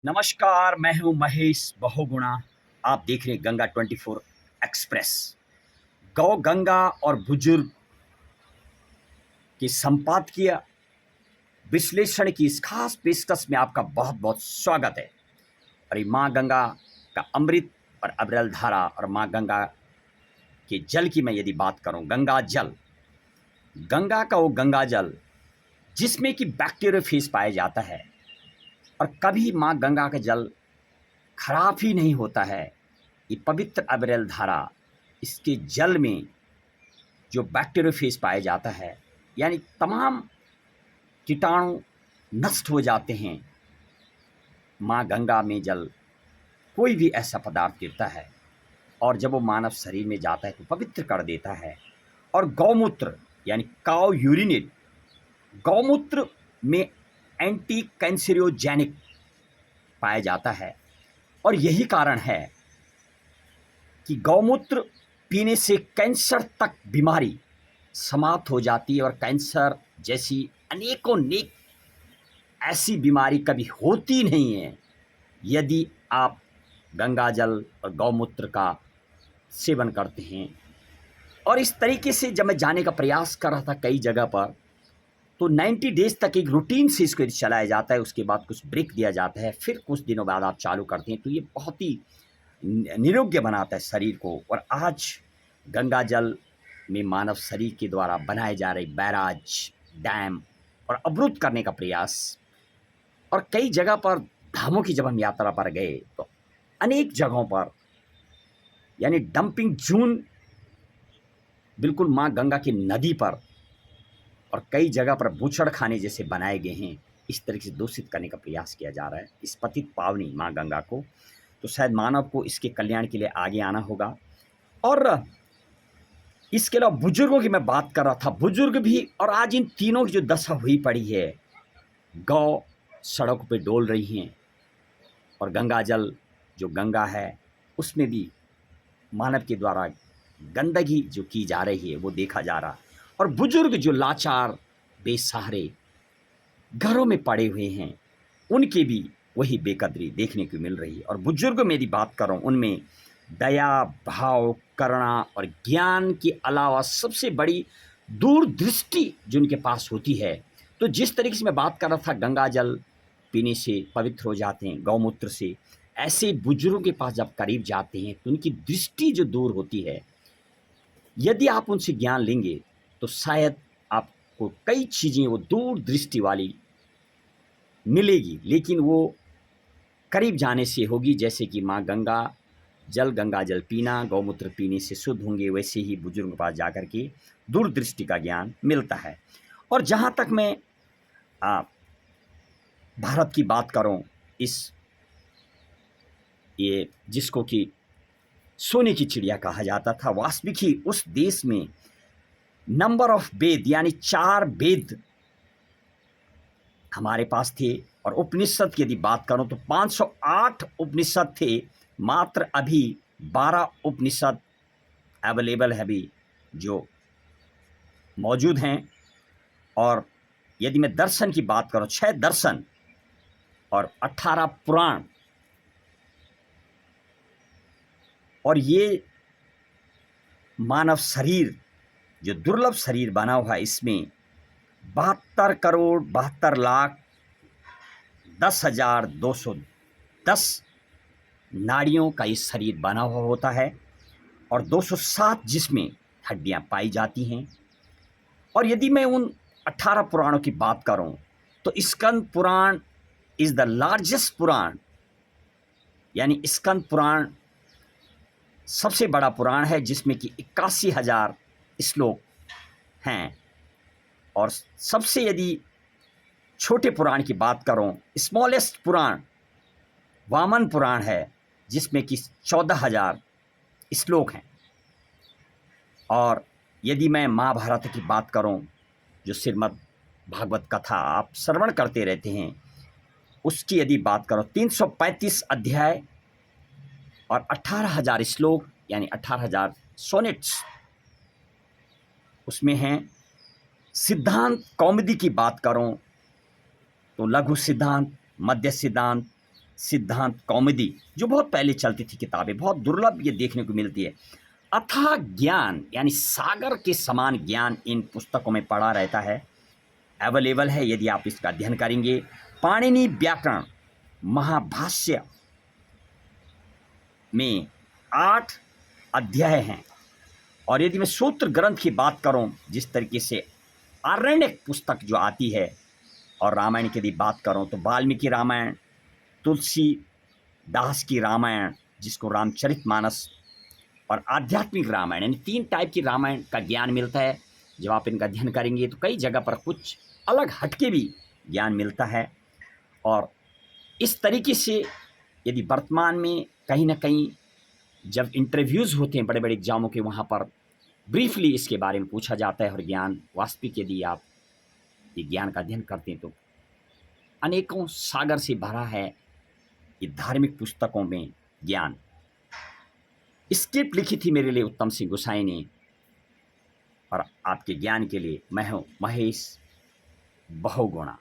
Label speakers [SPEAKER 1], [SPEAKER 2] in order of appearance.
[SPEAKER 1] नमस्कार, मैं हूं महेश बहुगुणा। आप देख रहे हैं गंगा 24 एक्सप्रेस। गौ गंगा और बुजुर्ग की संपादकीय विश्लेषण की इस खास पेशकश में आपका बहुत बहुत स्वागत है। और ये माँ गंगा का अमृत और अविरल धारा और माँ गंगा के जल की मैं यदि बात करूं, गंगा जल, गंगा का वो गंगा जल जिसमें कि बैक्टीरियोफेज पाया जाता है और कभी माँ गंगा का जल खराब ही नहीं होता है। ये पवित्र अविरल धारा, इसके जल में जो बैक्टीरियोफेज पाया जाता है, यानी तमाम कीटाणु नष्ट हो जाते हैं। माँ गंगा में जल कोई भी ऐसा पदार्थ गिरता है और जब वो मानव शरीर में जाता है तो पवित्र कर देता है। और गौमूत्र यानी काउ यूरिनेट, गौमूत्र में एंटी कैंसरियोजेनिक पाया जाता है। और यही कारण है कि गौमूत्र पीने से कैंसर तक बीमारी समाप्त हो जाती है और कैंसर जैसी अनेकों नेक ऐसी बीमारी कभी होती नहीं है यदि आप गंगा जल और गौमूत्र का सेवन करते हैं। और इस तरीके से जब मैं जाने का प्रयास कर रहा था कई जगह पर, तो 90 डेज तक एक रूटीन से इसको चलाया जाता है, उसके बाद कुछ ब्रेक दिया जाता है, फिर कुछ दिनों बाद आप चालू करते हैं, तो ये बहुत ही निरोग्य बनाता है शरीर को। और आज गंगा जल में मानव शरीर के द्वारा बनाए जा रहे बैराज, डैम और अवरुद्ध करने का प्रयास, और कई जगह पर धामों की जब हम यात्रा पर गए तो अनेक जगहों पर यानी डंपिंग जून बिल्कुल माँ गंगा की नदी पर और कई जगह पर बूचड़ खाने जैसे बनाए गए हैं। इस तरीके से दूषित करने का प्रयास किया जा रहा है इस पतित पावनी माँ गंगा को। तो शायद मानव को इसके कल्याण के लिए आगे आना होगा। और इसके अलावा बुजुर्गों की मैं बात कर रहा था, बुजुर्ग भी, और आज इन तीनों की जो दशा हुई पड़ी है, गौ सड़कों पे डोल रही हैं और गंगा जल जो गंगा है उसमें भी मानव के द्वारा गंदगी जो की जा रही है वो देखा जा रहा। और बुजुर्ग जो लाचार बेसहारे घरों में पड़े हुए हैं, उनके भी वही बेकदरी देखने को मिल रही है। और बुजुर्ग में यदि बात करूं, उनमें दया, भाव, करुणा और ज्ञान के अलावा सबसे बड़ी दूरदृष्टि जो उनके पास होती है। तो जिस तरीके से मैं बात कर रहा था, गंगा जल पीने से पवित्र हो जाते हैं गौमूत्र से, ऐसे बुजुर्गों के पास जब करीब जाते हैं तो उनकी दृष्टि जो दूर होती है, यदि आप उनसे ज्ञान लेंगे तो शायद आपको कई चीज़ें वो दूर दृष्टि वाली मिलेगी, लेकिन वो करीब जाने से होगी। जैसे कि माँ गंगा जल पीना, गौमूत्र पीने से शुद्ध होंगे, वैसे ही बुजुर्ग के पास जाकर के दूरदृष्टि का ज्ञान मिलता है। और जहाँ तक मैं भारत की बात करूँ, इस ये जिसको कि सोने की चिड़िया कहा जाता था, वास्तविक ही उस देश में नंबर ऑफ वेद यानी 4 वेद हमारे पास थे। और उपनिषद की यदि बात करूं तो 508 उपनिषद थे, मात्र अभी 12 उपनिषद अवेलेबल है अभी जो मौजूद हैं। और यदि मैं दर्शन की बात करूं, 6 दर्शन और 18 पुराण, और ये मानव शरीर जो दुर्लभ शरीर बना हुआ है, इसमें 72 करोड़ 72 लाख 10,210 नाड़ियों का ये शरीर बना हुआ होता है और 207 जिसमें हड्डियां पाई जाती हैं। और यदि मैं उन 18 पुराणों की बात करूं तो Skanda Purana is the largest पुराण, यानी स्कंद पुराण सबसे बड़ा पुराण है जिसमें कि 81,000 श्लोक हैं। और सबसे यदि छोटे पुराण की बात करूं, स्मॉलेस्ट पुराण वामन पुराण है जिसमें कि 14,000 श्लोक हैं। और यदि मैं महाभारत की बात करूं, जो श्रीमद् भागवत कथा आप श्रवण करते रहते हैं, उसकी यदि बात करो, 335 अध्याय और 18,000 श्लोक यानी 18,000 सोनेट्स उसमें हैं। सिद्धांत कौमुदी की बात करूं तो लघु सिद्धांत, मध्य सिद्धांत, सिद्धांत कौमुदी, जो बहुत पहले चलती थी किताबें, बहुत दुर्लभ ये देखने को मिलती है। अथाह ज्ञान यानी सागर के समान ज्ञान इन पुस्तकों में पड़ा रहता है, अवेलेबल है यदि आप इसका अध्ययन करेंगे। पाणिनि व्याकरण महाभाष्य में 8 अध्याय हैं, और यदि मैं सूत्र ग्रंथ की बात करूं, जिस तरीके से आरण्यक पुस्तक जो आती है, और रामायण की यदि बात करूं तो वाल्मीकि रामायण, तुलसीदास की रामायण जिसको रामचरितमानस, और आध्यात्मिक रामायण, यानी 3 टाइप की रामायण का ज्ञान मिलता है। जब आप इनका अध्ययन करेंगे तो कई जगह पर कुछ अलग हटके भी ज्ञान मिलता है। और इस तरीके से यदि वर्तमान में कहीं ना कहीं जब इंटरव्यूज़ होते हैं बड़े बड़े एग्जामों के, वहाँ पर ब्रीफली इसके बारे में पूछा जाता है, और ज्ञान वास्तविक यदि आप ये ज्ञान का अध्ययन करते हैं तो अनेकों सागर से भरा है ये धार्मिक पुस्तकों में ज्ञान। स्क्रिप्ट लिखी थी मेरे लिए उत्तम सिंह गोसाई ने, और आपके ज्ञान के लिए मैं हूँ महेश बहुगुणा।